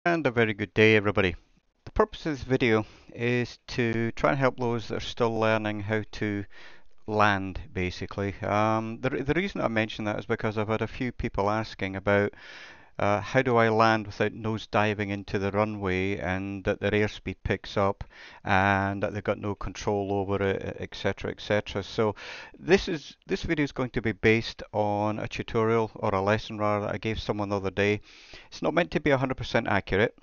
And a very good day, everybody. The purpose of this video is to try and help those that are still learning how to land, basically. The reason I mention that is because I've had a few people asking about how do I land without nose diving into the runway and that their airspeed picks up and that they've got no control over it, etc., etc. So this video is going to be based on a tutorial or a lesson rather that I gave someone the other day. It's not meant to be 100% accurate.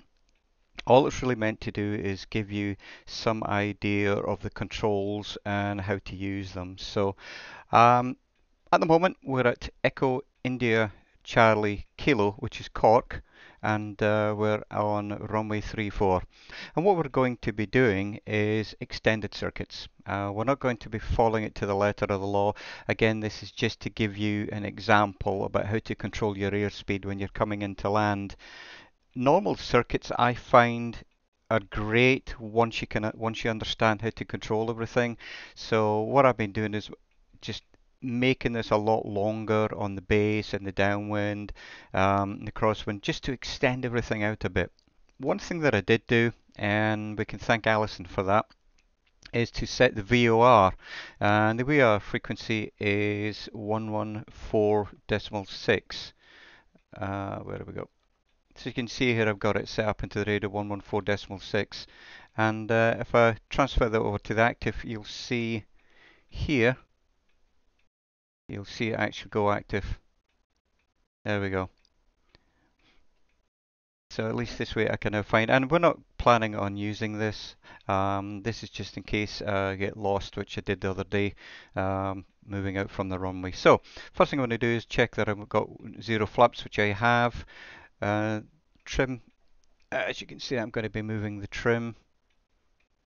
All it's really meant to do is give you some idea of the controls and how to use them. So at the moment we're at Echo India Charlie Kilo, which is Cork, and we're on runway 34. And what we're going to be doing is extended circuits. We're not going to be following it to the letter of the law. Again, this is just to give you an example about how to control your airspeed when you're coming into land. Normal circuits I find are great once you understand how to control everything. So what I've been doing is just making this a lot longer on the base and the downwind, the crosswind, just to extend everything out a bit. One thing that I did do, and we can thank Alyson for that, is to set the VOR, and the VOR frequency is 114.6. Where do we go? So you can see here I've got it set up into the radio 114.6, and if I transfer that over to the active, you'll see here, you'll see it actually go active. There we go. So at least this way I can now find, and we're not planning on using this. This is just in case I get lost, which I did the other day, moving out from the runway. So first thing I'm going to do is check that I've got zero flaps, which I have. Trim. As you can see, I'm going to be moving the trim.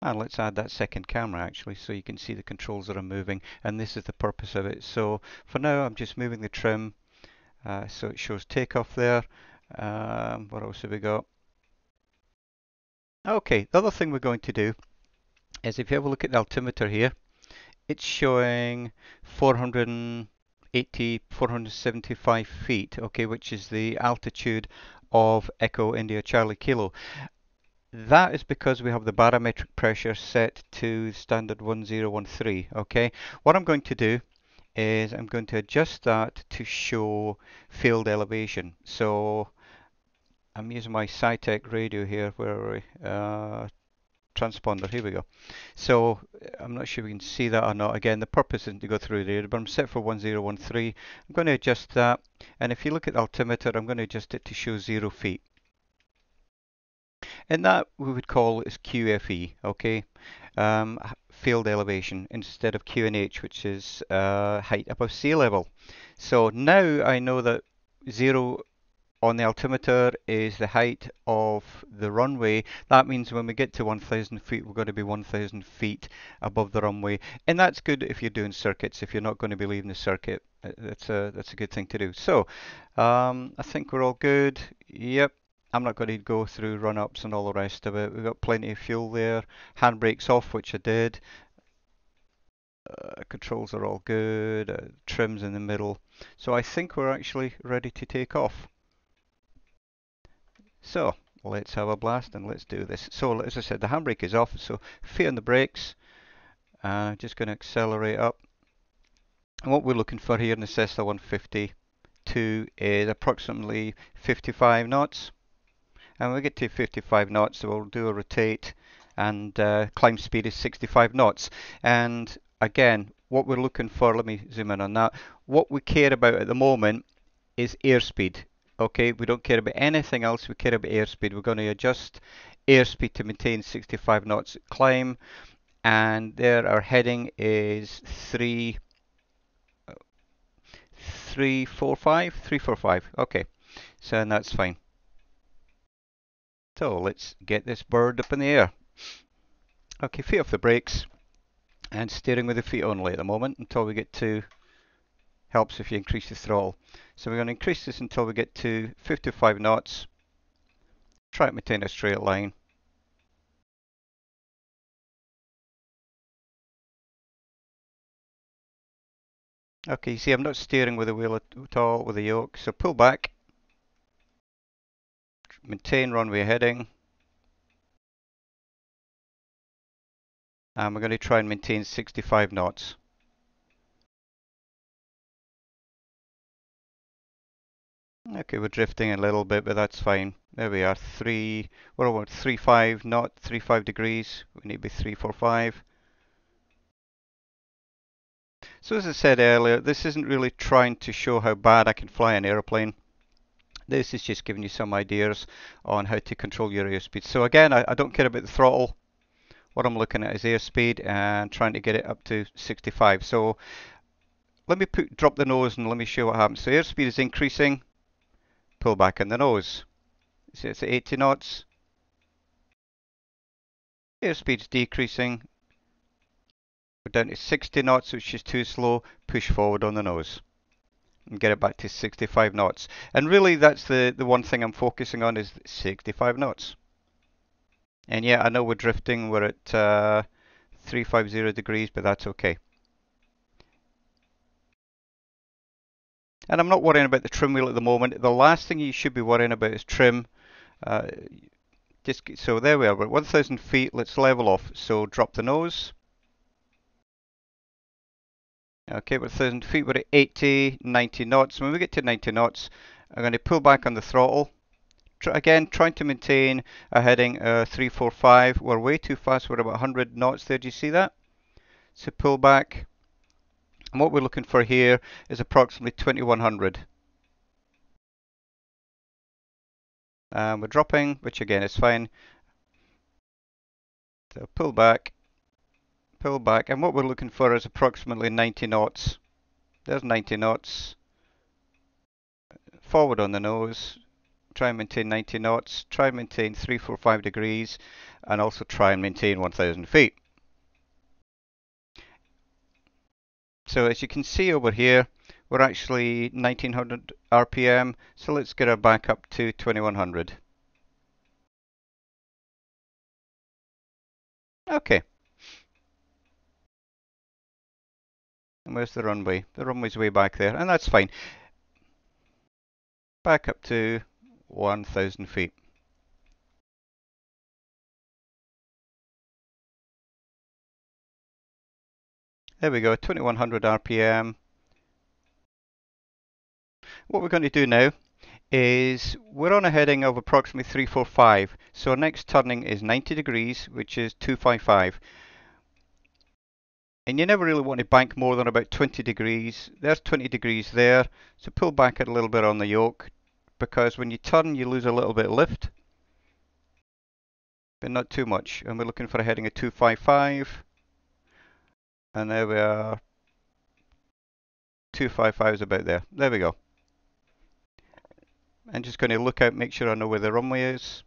And let's add that second camera actually, so you can see the controls that are moving, and this is the purpose of it. So for now I'm just moving the trim, so it shows takeoff there. What else have we got? Okay, the other thing we're going to do is, if you have a look at the altimeter here, it's showing 480, 475 feet, okay, which is the altitude of Echo India Charlie Kilo. That is because we have the barometric pressure set to standard 1013, okay? What I'm going to do is I'm going to adjust that to show field elevation. So I'm using my SciTech radio here, where are we? Transponder, here we go. So I'm not sure if you can see that or not. Again, the purpose isn't to go through the radio, but I'm set for 1013. I'm going to adjust that, and if you look at the altimeter, I'm going to adjust it to show 0 feet. And that we would call is QFE, okay? Field elevation instead of QNH, which is height above sea level. So now I know that 0 on the altimeter is the height of the runway. That means when we get to 1,000 feet, we're going to be 1,000 feet above the runway. And that's good if you're doing circuits. If you're not going to be leaving the circuit, that's a good thing to do. So I think we're all good. Yep. I'm not going to go through run-ups and all the rest of it. We've got plenty of fuel there. Handbrakes off, which I did. Controls are all good. Trims in the middle. So I think we're actually ready to take off. So let's have a blast and let's do this. So as I said, the handbrake is off, so feet on the brakes. Just going to accelerate up. And what we're looking for here in the Cessna 152 is approximately 55 knots. And when we get to 55 knots, so we'll do a rotate, and climb speed is 65 knots. And again, what we're looking for, let me zoom in on that. What we care about at the moment is airspeed. Okay, we don't care about anything else, we care about airspeed. We're going to adjust airspeed to maintain 65 knots climb, and there our heading is 345. Okay, so and that's fine. So let's get this bird up in the air. Okay, feet off the brakes and steering with the feet only at the moment until we get to, helps if you increase the throttle. So we're going to increase this until we get to 55 knots. Try to maintain a straight line. Okay, you see I'm not steering with the wheel at all with the yoke, so pull back. maintain runway heading. And we're going to try and maintain 65 knots. Okay, we're drifting a little bit, but that's fine. There we are. We're about 35 knot, 35 degrees. We need to be 345. So as I said earlier, this isn't really trying to show how bad I can fly an airplane. This is just giving you some ideas on how to control your airspeed. So again, I don't care about the throttle. What I'm looking at is airspeed and trying to get it up to 65. So let me drop the nose and let me show what happens. So airspeed is increasing. Pull back on the nose. So it's at 80 knots. Airspeed's decreasing. We're down to 60 knots, which is too slow. Push forward on the nose and get it back to 65 knots. And really, that's the one thing I'm focusing on is 65 knots. And yeah, I know we're drifting. We're at 350 degrees, but that's okay. And I'm not worrying about the trim wheel at the moment. The last thing you should be worrying about is trim. So there we are. We're at 1,000 feet. Let's level off. So drop the nose. Okay, we're 1,000 feet. We're at 80, 90 knots. When we get to 90 knots, I'm going to pull back on the throttle. Again, trying to maintain a heading 345. We're way too fast. We're about 100 knots there. Do you see that? So pull back. And what we're looking for here is approximately 2100. We're dropping, which again is fine. So pull back, and what we're looking for is approximately 90 knots. There's 90 knots. Forward on the nose. Try and maintain 90 knots. Try and maintain 345 degrees, and also try and maintain 1,000 feet. So as you can see over here, we're actually 1900 RPM. So let's get her back up to 2100. Okay. And where's the runway? The runway's way back there, and that's fine. Back up to 1,000 feet. There we go, 2100 RPM. What we're going to do now is we're on a heading of approximately 345. So our next turning is 90 degrees, which is 255. And you never really want to bank more than about 20 degrees. There's 20 degrees there. So pull back a little bit on the yoke, because when you turn, you lose a little bit of lift, but not too much. And we're looking for a heading of 255. And there we are. 255 is about there. There we go. I'm just going to look out, make sure I know where the runway is.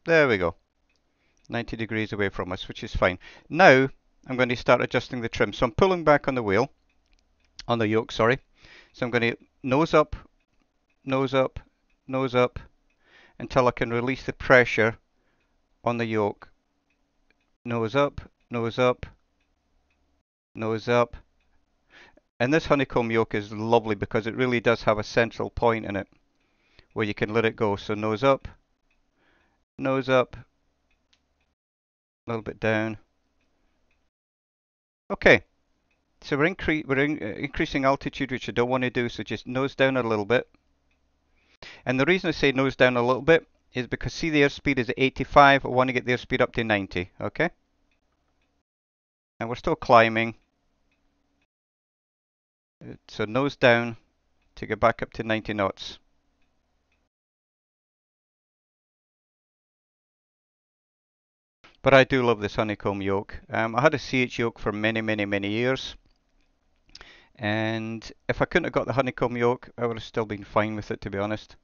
There we go. 90 degrees away from us, which is fine. Now, I'm going to start adjusting the trim. So I'm pulling back on the wheel, on the yoke, sorry. So I'm going to nose up, nose up, nose up, until I can release the pressure on the yoke. Nose up, nose up, nose up. And this honeycomb yoke is lovely because it really does have a central point in it where you can let it go. So nose up, a little bit down. Okay, so we're increasing altitude, which I don't want to do, so just nose down a little bit. And the reason I say nose down a little bit is because see the airspeed is at 85, I want to get the airspeed up to 90, okay? And we're still climbing. So nose down to get back up to 90 knots. But I do love this honeycomb yoke. I had a CH yoke for many, many, many years. And if I couldn't have got the honeycomb yoke, I would have still been fine with it, to be honest.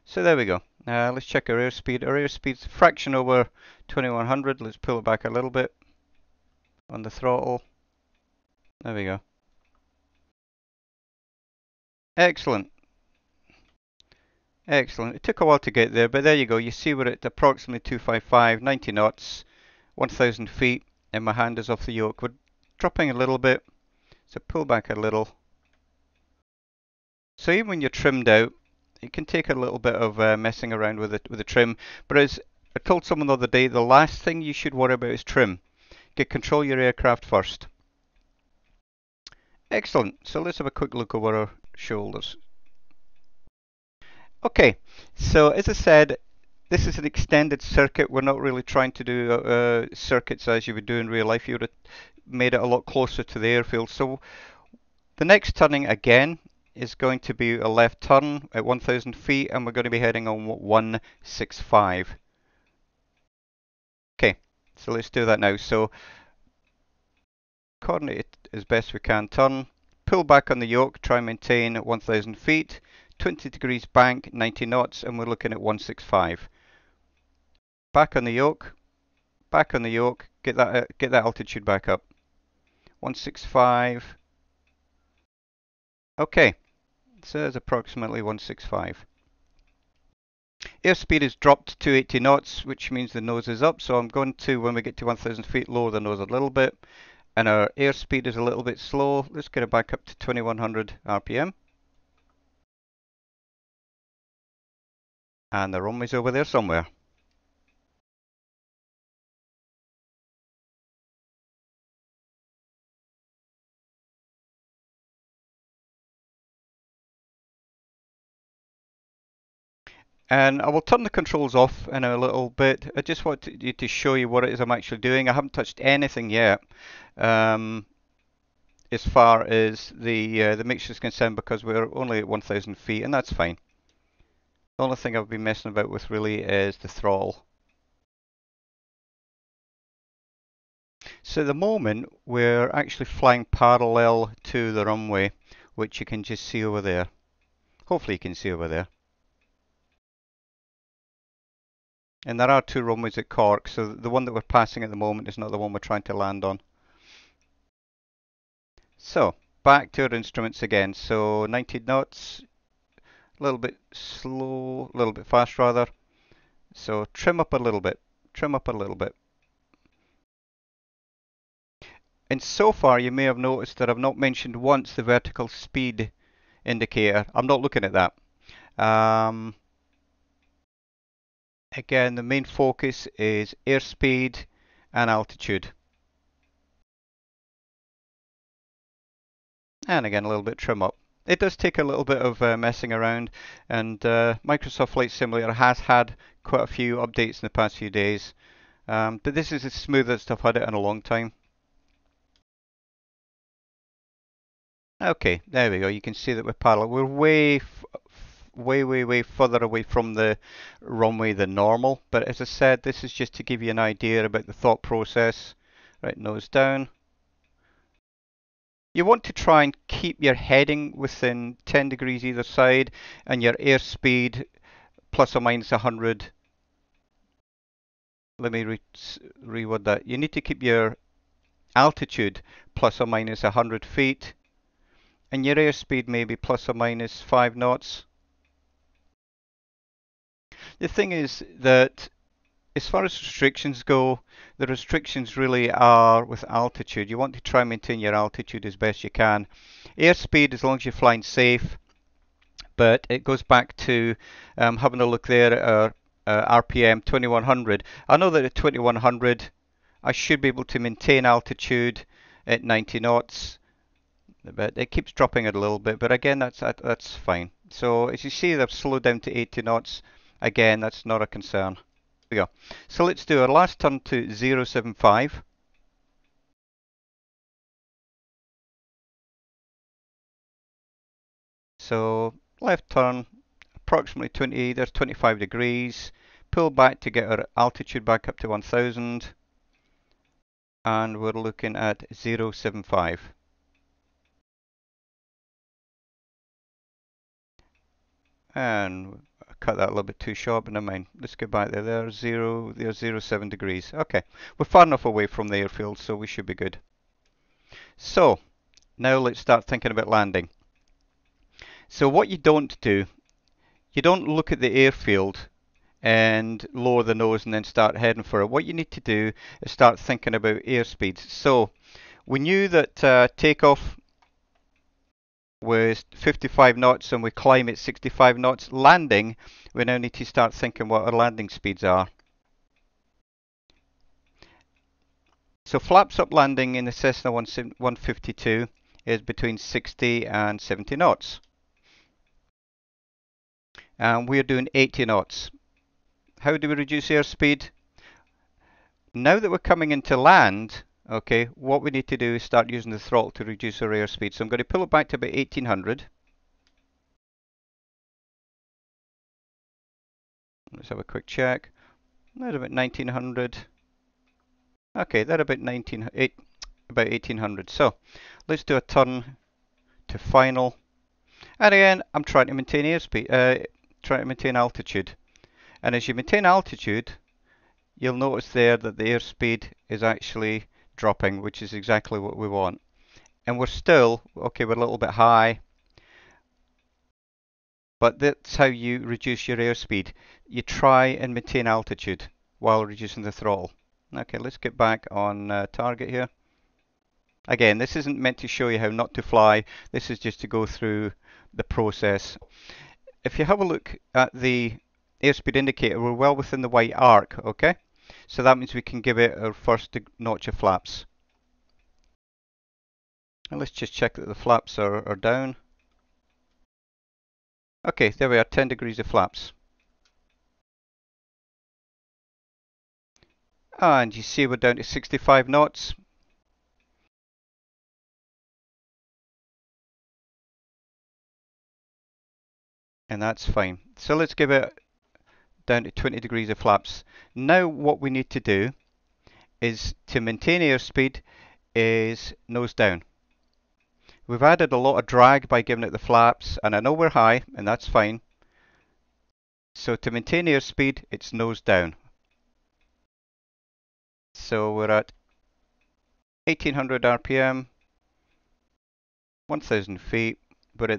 So there we go. Let's check our airspeed. Our airspeed's a fraction over 2100. Let's pull it back a little bit on the throttle. There we go. Excellent. Excellent. It took a while to get there, but there you go. You see we're at approximately 255, 90 knots, 1,000 feet, and my hand is off the yoke. We're dropping a little bit, so pull back a little. So even when you're trimmed out, It can take a little bit of messing around with the trim, but as I told someone the other day, the last thing you should worry about is trim. Control your aircraft first. Excellent. So let's have a quick look over our shoulders. Okay, so as I said, this is an extended circuit. We're not really trying to do circuits as you would do in real life. You would have made it a lot closer to the airfield. So the next turning again is going to be a left turn at 1,000 feet, and we're going to be heading on 165. Okay, so let's do that now. So coordinate it as best we can. Turn, pull back on the yoke, try and maintain 1,000 feet, 20 degrees bank, 90 knots, and we're looking at 165. Back on the yoke, get that altitude back up. 165. Okay, so there's approximately 165. Airspeed is dropped to 80 knots, which means the nose is up. So I'm going to, when we get to 1,000 feet, lower the nose a little bit. And our airspeed is a little bit slow. Let's get it back up to 2,100 RPM. And the runway's over there somewhere. And I will turn the controls off in a little bit. I just wanted to show you what it is I'm actually doing. I haven't touched anything yet as far as the mixture is concerned, because we're only at 1,000 feet, and that's fine. The only thing I've been messing about with really is the throttle. So at the moment we're actually flying parallel to the runway, which you can just see over there. Hopefully you can see over there. And there are two runways at Cork, so the one that we're passing at the moment is not the one we're trying to land on. So back to our instruments again. So 90 knots, a little bit slow, a little bit fast rather. So trim up a little bit, trim up a little bit. And so far you may have noticed that I've not mentioned once the vertical speed indicator. I'm not looking at that. Again, the main focus is airspeed and altitude. And again, a little bit trim up. It does take a little bit of messing around, and Microsoft Flight Simulator has had quite a few updates in the past few days. But this is the smoothest I've had it in a long time. Okay, there we go. You can see that we're parallel. We're way further away from the runway than normal. But as I said, this is just to give you an idea about the thought process. Right, nose down. You want to try and keep your heading within 10 degrees either side, and your airspeed plus or minus 100. Let me reword that. You need to keep your altitude plus or minus 100 feet, and your airspeed maybe plus or minus 5 knots. The thing is that as far as restrictions go, the restrictions really are with altitude. You want to try and maintain your altitude as best you can. Airspeed, as long as you're flying safe, but it goes back to having a look there at our RPM 2100. I know that at 2100 I should be able to maintain altitude at 90 knots, but it keeps dropping it a little bit, but again that's fine. So as you see, they've slowed down to 80 knots. Again, that's not a concern. We go. So let's do our last turn to 075. So left turn, approximately 20, there's 25 degrees. Pull back to get our altitude back up to 1000. And we're looking at 075. And I cut that a little bit too short, but never mind. Let's get back there. There's 07 degrees. Okay, we're far enough away from the airfield, so we should be good. So now let's start thinking about landing. So what you don't do, you don't look at the airfield and lower the nose and then start heading for it. What you need to do is start thinking about airspeed. So we knew that takeoff with 55 knots and we climb at 65 knots. Landing, we now need to start thinking what our landing speeds are. So flaps up landing in the Cessna 152 is between 60 and 70 knots. And we're doing 80 knots. How do we reduce airspeed? Now that we're coming into land, okay, what we need to do is start using the throttle to reduce our airspeed. So I'm going to pull it back to about 1800. Let's have a quick check. That's about 1900. Okay, that's about 1800. So let's do a turn to final. And again, I'm trying to maintain airspeed, trying to maintain altitude. And as you maintain altitude, you'll notice there that the airspeed is actually dropping, which is exactly what we want. And we're still, okay, we're a little bit high, but that's how you reduce your airspeed. You try and maintain altitude while reducing the throttle. Okay, let's get back on target here. Again, this isn't meant to show you how not to fly. This is just to go through the process. If you have a look at the airspeed indicator, we're well within the white arc, okay? So that means we can give it our first notch of flaps. And let's just check that the flaps are down. Okay, there we are, 10 degrees of flaps. And you see we're down to 65 knots. And that's fine. So let's give it down to 20 degrees of flaps. Now what we need to do is to maintain airspeed is nose down. We've added a lot of drag by giving it the flaps, and I know we're high, and that's fine. So to maintain airspeed, it's nose down. So we're at 1800 RPM, 1000 feet, but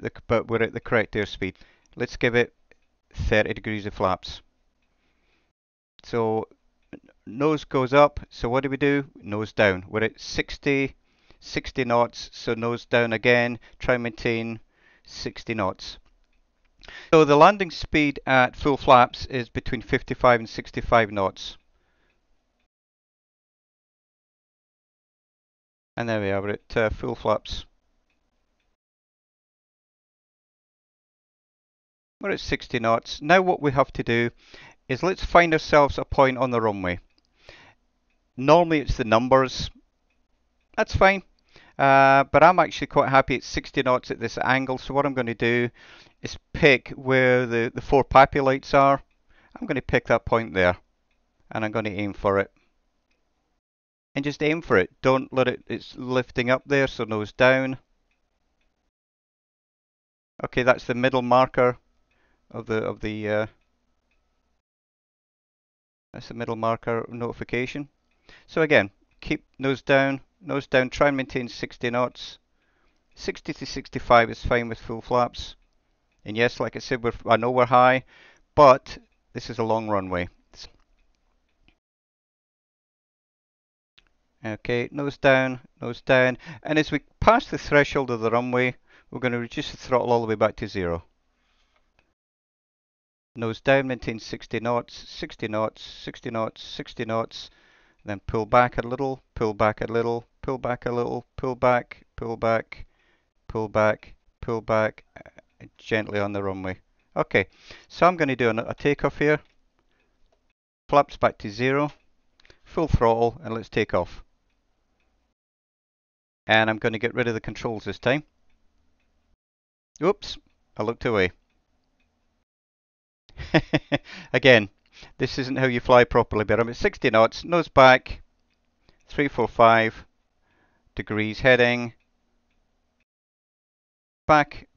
we're at the correct airspeed. Let's give it 30 degrees of flaps. So nose goes up, so what do? Nose down. We're at 60 knots, so nose down again, try and maintain 60 knots. So the landing speed at full flaps is between 55 and 65 knots. And there we are, we're at full flaps. We're at 60 knots. Now what we have to do is let's find ourselves a point on the runway. Normally it's the numbers. That's fine. But I'm actually quite happy at 60 knots at this angle. So what I'm going to do is pick where the 4 PAPI lights are. I'm going to pick that point there. And I'm going to aim for it. And just aim for it. Don't let it's lifting up there, so nose down. Okay, that's the middle marker of the that's the middle marker notification. So again, keep nose down, try and maintain 60 knots. 60 to 65 is fine with full flaps. And yes, like I said, I know we're high, but this is a long runway. Okay, nose down, and as we pass the threshold of the runway, we're going to reduce the throttle all the way back to 0. Nose down, maintain 60 knots, 60 knots, 60 knots, 60 knots, then pull back a little, pull back a little, pull back a little, pull back, pull back, pull back, pull back, gently on the runway. Okay, so I'm going to do a takeoff here. Flaps back to 0, full throttle, and let's take off. And I'm going to get rid of the controls this time. Oops, I looked away. Again, this isn't how you fly properly, but I'm at 60 knots, nose back, 345 degrees heading. Back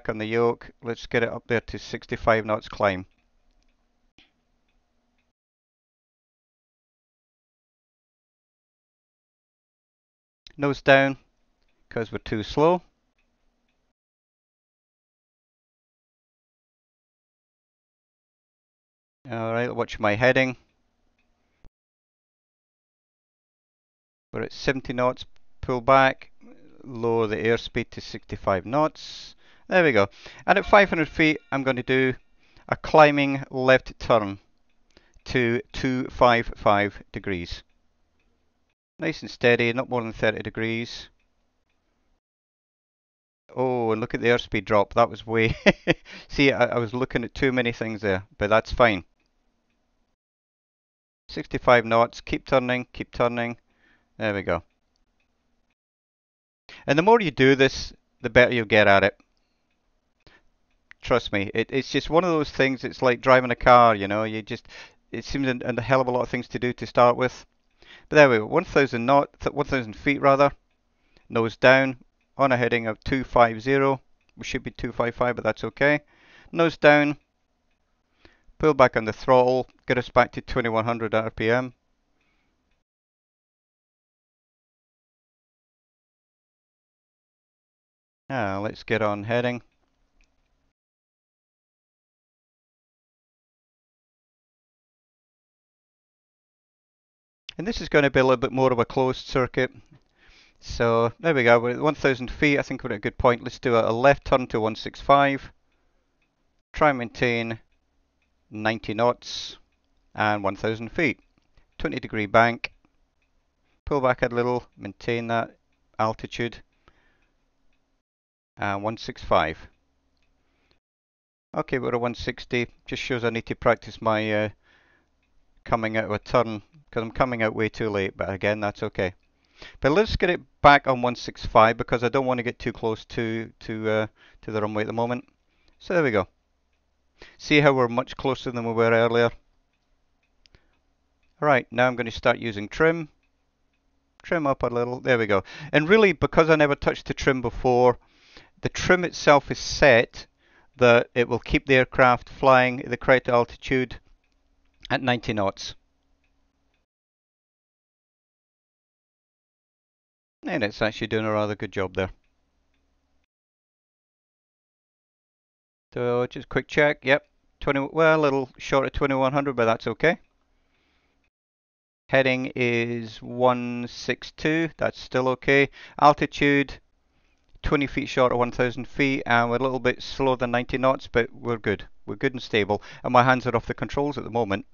on the yoke. Let's get it up there to 65 knots climb. Nose down, because we're too slow. Alright, watch my heading. We're at 70 knots, pull back. lower the airspeed to 65 knots. There we go. And at 500 feet, I'm going to do a climbing left turn to 255 degrees. Nice and steady, not more than 30 degrees. Oh, and look at the airspeed drop. That was way... See, I was looking at too many things there, but that's fine. 65 knots, keep turning, keep turning. There we go. And the more you do this, the better you'll get at it. Trust me, it's just one of those things. It's like driving a car, you know. It seems a hell of a lot of things to do to start with. But there we go, 1,000 feet rather. Nose down on a heading of 250. We should be 255, but that's okay. Nose down. Pull back on the throttle. Get us back to 2100 RPM. Let's get on heading. And this is going to be a little bit more of a closed circuit. So there we go, we're at 1,000 feet. I think we're at a good point. Let's do a left turn to 165. Try and maintain 90 knots and 1,000 feet. 20-degree bank. Pull back a little, maintain that altitude. And 165. Okay, we're at 160. Just shows I need to practice my coming out of a turn because I'm coming out way too late, but again, that's okay. But let's get it back on 165 because I don't want to get too close to the runway at the moment. So there we go. See how we're much closer than we were earlier. Alright, now I'm going to start using trim. Trim up a little. There we go. And really, because I never touched the trim before, the trim itself is set that it will keep the aircraft flying at the correct altitude at 90 knots. And it's actually doing a rather good job there. So just quick check. Yep, well, a little short of 2100, but that's okay. Heading is 162. That's still okay. Altitude 20 feet short of 1,000 feet, and we're a little bit slower than 90 knots, but we're good. We're good and stable. And my hands are off the controls at the moment.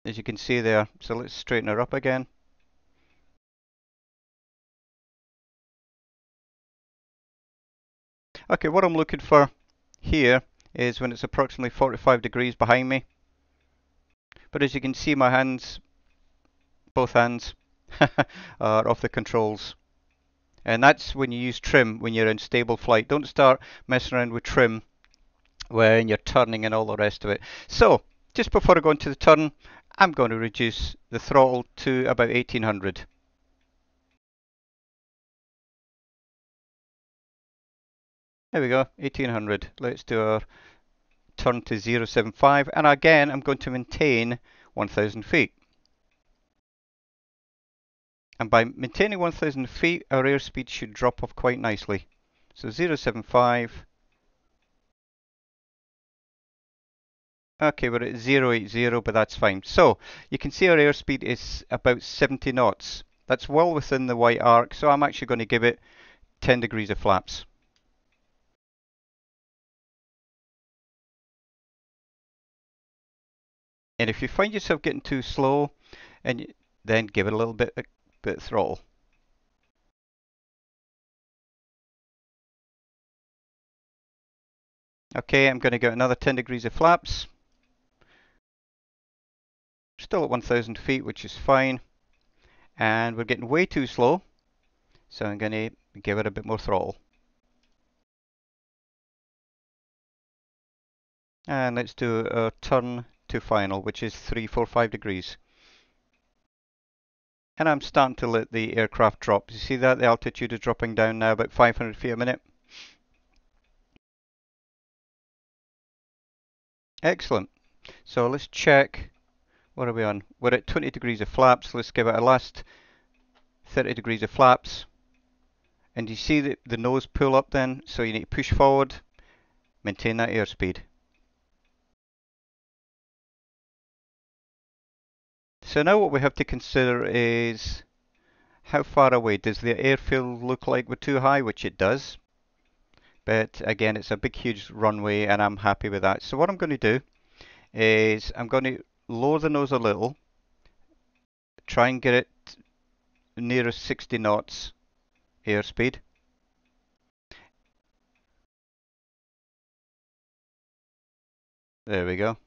As you can see there. So let's straighten her up again. Okay, what I'm looking for here is when it's approximately 45 degrees behind me. But as you can see, my hands, both hands, are off the controls. And that's when you use trim when you're in stable flight. Don't start messing around with trim when you're turning and all the rest of it. So, just before I go into the turn, I'm going to reduce the throttle to about 1800. There we go, 1800. Let's do our turn to 075, and again I'm going to maintain 1000 feet. And by maintaining 1000 feet, our airspeed should drop off quite nicely. So 075. Okay, we're at 080, but that's fine. So you can see our airspeed is about 70 knots. That's well within the white arc, so I'm actually going to give it 10 degrees of flaps. And if you find yourself getting too slow, then give it a little bit of throttle. Okay, I'm going to get another 10 degrees of flaps. Still at 1000 feet, which is fine. And we're getting way too slow, so I'm going to give it a bit more throttle. And let's do a turn to final, which is 345 degrees. And I'm starting to let the aircraft drop. You see that? The altitude is dropping down now about 500 feet a minute. Excellent. So let's check. What are we on? We're at 20 degrees of flaps. Let's give it a last 30 degrees of flaps. And you see the nose pull up then, so you need to push forward, maintain that airspeed. So now what we have to consider is how far away. Does the airfield look like we're too high? Which it does. But again, it's a big, huge runway, and I'm happy with that. So what I'm going to do is I'm going to lower the nose a little, try and get it near 60 knots airspeed. There we go.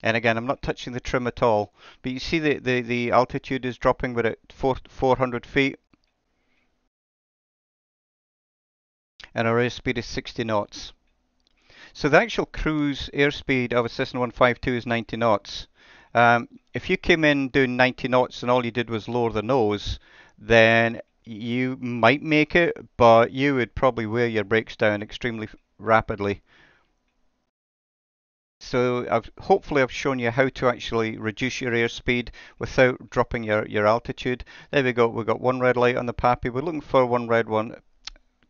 And again, I'm not touching the trim at all. But you see the altitude is dropping. We're at 400 feet. And our airspeed is 60 knots. So the actual cruise airspeed of a Cessna 152 is 90 knots. If you came in doing 90 knots and all you did was lower the nose, then you might make it, but you would probably wear your brakes down extremely rapidly. So hopefully I've shown you how to actually reduce your airspeed without dropping your altitude. There we go. We've got one red light on the PAPI. We're looking for one red,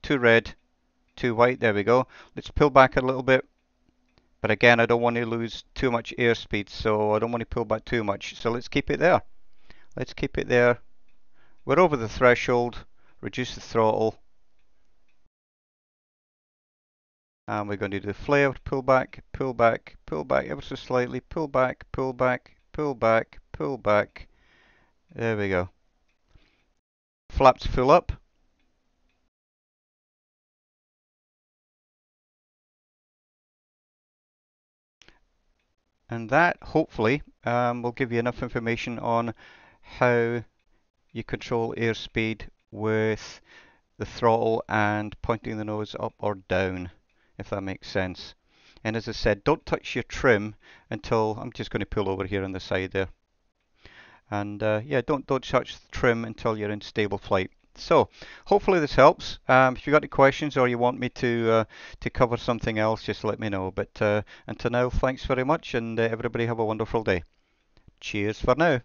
two red, two white. There we go. Let's pull back a little bit. But again, I don't want to lose too much airspeed, so I don't want to pull back too much. So let's keep it there. Let's keep it there. We're over the threshold. Reduce the throttle. And we're going to do the flare, pull back, pull back, pull back ever so slightly, pull back, pull back, pull back, pull back. There we go. Flaps full up. And that, hopefully, will give you enough information on how you control airspeed with the throttle and pointing the nose up or down, if that makes sense. And as I said, don't touch your trim until, I'm just going to pull over here on the side there. And yeah, don't touch the trim until you're in stable flight. So hopefully this helps. If you've got any questions or you want me to cover something else, just let me know. But until now, thanks very much, and everybody have a wonderful day. Cheers for now.